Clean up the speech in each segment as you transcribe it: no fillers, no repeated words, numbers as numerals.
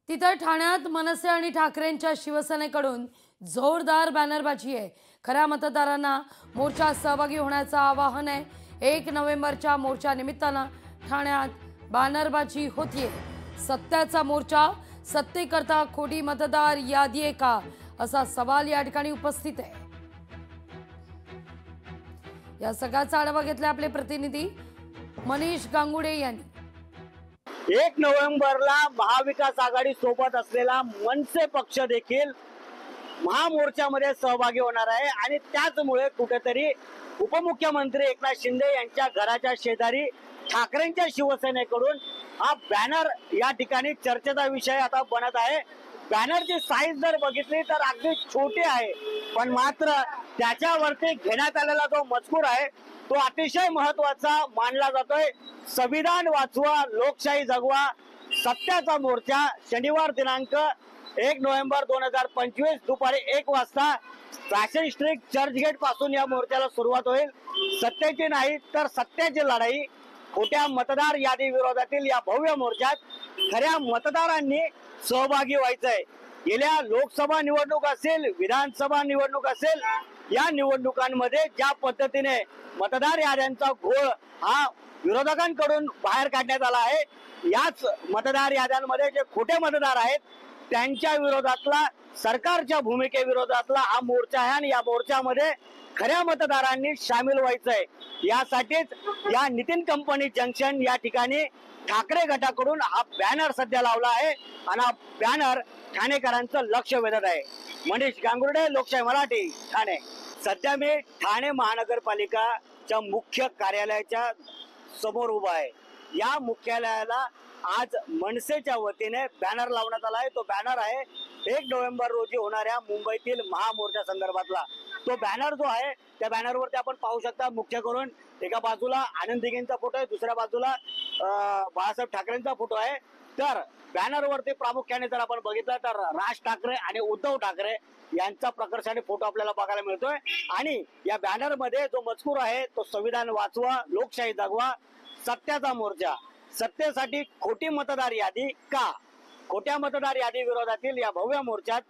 तिथं ठाण्यात मनसे आणि ठाकरेंच्या शिवसेनेकडून जोरदार बॅनरबाजी आहे। खऱ्या मतदारांना मोर्चात सहभागी होण्याचं आवाहन आहे। 1 नोव्हेंबरच्या मोर्चा निमित्तानं ठाण्यात बॅनरबाजी होतीये। सत्याचा मोर्चा, सत्तेकरता खोटी मतदार यादी आहे का, असा सवाल या ठिकाणी उपस्थित आहे। या सगळ्याचा आढावा घेतला आपले प्रतिनिधी मनीष गांगुडे यांनी। 1 नोव्हेंबरला महाविकास आघाडी सोबत असलेला मनसे पक्ष देखील महामोर्चामध्ये सहभागी होणार आहे आणि त्याचमुळे कुठेतरी उपमुख्यमंत्री एकनाथ शिंदे यांच्या घराच्या शेजारी ठाकरेंच्या शिवसेनेकडून हा बॅनर या ठिकाणी चर्चेचा विषय आता बनत आहे। बॅनरची साईज जर बघितली तर अगदी छोटी आहे, पण मात्र त्याच्यावरती घेण्यात आलेला जो मजकूर आहे तो अतिशय महत्त्वाचा मानला जातोय। संविधान वाचवा, लोकशाही जगवा, सत्याचा मोर्चा। शनिवार दिनांक 1 नोव्हेंबर 2025 दुपारी 1 वाजता फॅशन स्ट्रीट चर्चगेट पासून या मोर्चाला सुरुवात होईल। सत्तेची नाही तर सत्याची लढाई, खोट्या मतदार यादी विरोधातील या भव्य मोर्चात खऱ्या मतदारांनी सहभागी व्हायचंय। गेल्या लोकसभा निवडणूक असेल, विधानसभा निवडणूक असेल, या निवडणुकांमध्ये ज्या पद्धतीने मतदार याद्यांचा घोळ हा विरोधकांकडून बाहेर काढण्यात आला आहे, याच मतदार याद्यांमध्ये जे खोटे मतदार आहेत त्यांच्या विरोधातला, सरकारच्या भूमिकेविरोधातला हा मोर्चा आहे आणि या मोर्चामध्ये खऱ्या मतदारांनी सामील व्हायचंय। यासाठीच या नितीन कंपनी जंक्शन या ठिकाणी ठाकरे गटाकडून हा बॅनर सध्या लावला आहे आणि हा बॅनर ठाणेकरांचं लक्ष वेधत आहे। मनीष गांगुर्डे, लोकशाही मराठी, ठाणे। सध्या मी ठाणे महानगरपालिकाच्या मुख्य कार्यालयाच्या समोर उभा आहे। या मुख्यालयाला आज मनसेच्या वतीने बॅनर लावण्यात आला आहे। तो बॅनर आहे 1 नोव्हेंबर रोजी होणाऱ्या मुंबईतील महामोर्चा संदर्भातला। तो बॅनर जो आहे त्या बॅनरवरती आपण पाहू शकता, मुख्य करून एका बाजूला आनंद दिघेंचा फोटो आहे, दुसऱ्या बाजूला बाळासाहेब ठाकरेंचा फोटो आहे। तर बॅनरवरती प्रामुख्याने जर आपण बघितलं तर राज ठाकरे आणि उद्धव ठाकरे यांचा प्रकर्षाने फोटो आपल्याला बघायला मिळतोय आणि या बॅनर मध्ये जो मजकूर आहे तो संविधान वाचवा, लोकशाही जगवा, सत्याचा मोर्चा, सत्तेसाठी खोटी मतदार यादी का, खोट्या मतदार यादी विरोधातील या भव्य मोर्चात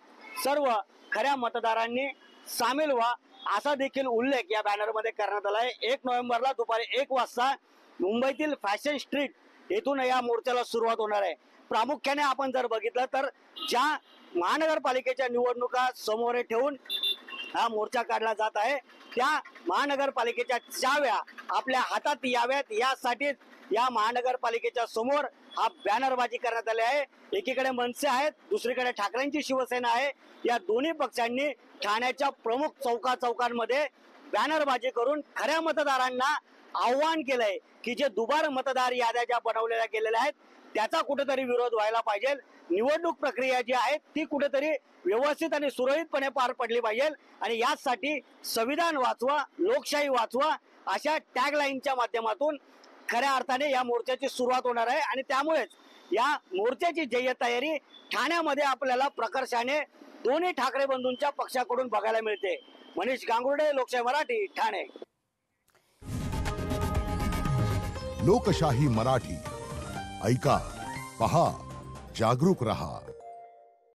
सर्व खऱ्या मतदारांनी सामील व्हा, असा देखील उल्लेख या बॅनर मध्ये करण्यात आला आहे। 1 नोव्हेंबरला दुपारी 1 वाजता मुंबईतील फॅशन स्ट्रीट येथून या मोर्चाला सुरुवात होणार आहे। प्रामुख्याने आपण जर बघितलं तर ज्या महानगरपालिकेच्या निवडणुका समोर ठेवून हा मोर्चा काढला जात आहे, त्या महानगरपालिकेच्या चाव्या आपल्या हातात याव्यात यासाठीच या महानगरपालिकेच्या समोर हा बॅनरबाजी करण्यात आली आहे। एकीकडे मनसे आहेत, दुसरीकडे ठाकरेंची शिवसेना आहे। या दोन्ही पक्षांनी ठाण्याच्या प्रमुख चौकांमध्ये बॅनरबाजी करून खऱ्या मतदारांना आव्हान केलंय की जे दुबार मतदार याद्या ज्या बनवलेल्या गेलेल्या आहेत त्याचा कुठेतरी विरोध व्हायला पाहिजे। निवडणूक प्रक्रिया जी आहे ती कुठेतरी व्यवस्थित आणि सुरळीतपणे पार पडली पाहिजे आणि यासाठी संविधान वाचवा, लोकशाही वाचवा अशा टॅगलाईनच्या माध्यमातून खऱ्या अर्थाने या मोर्चाची सुरुवात होणार आहे आणि त्यामुळेच या मोर्चाची जय्यत तयारी ठाण्यामध्ये आपल्याला प्रकर्षाने दोन्ही ठाकरे बंधूंच्या पक्षाकडून बघायला मिळते। मनीष गांगुर्डे, लोकशाही मराठी, ठाणे। लोकशाही मराठी ऐका, पहा, जागरूक रहा।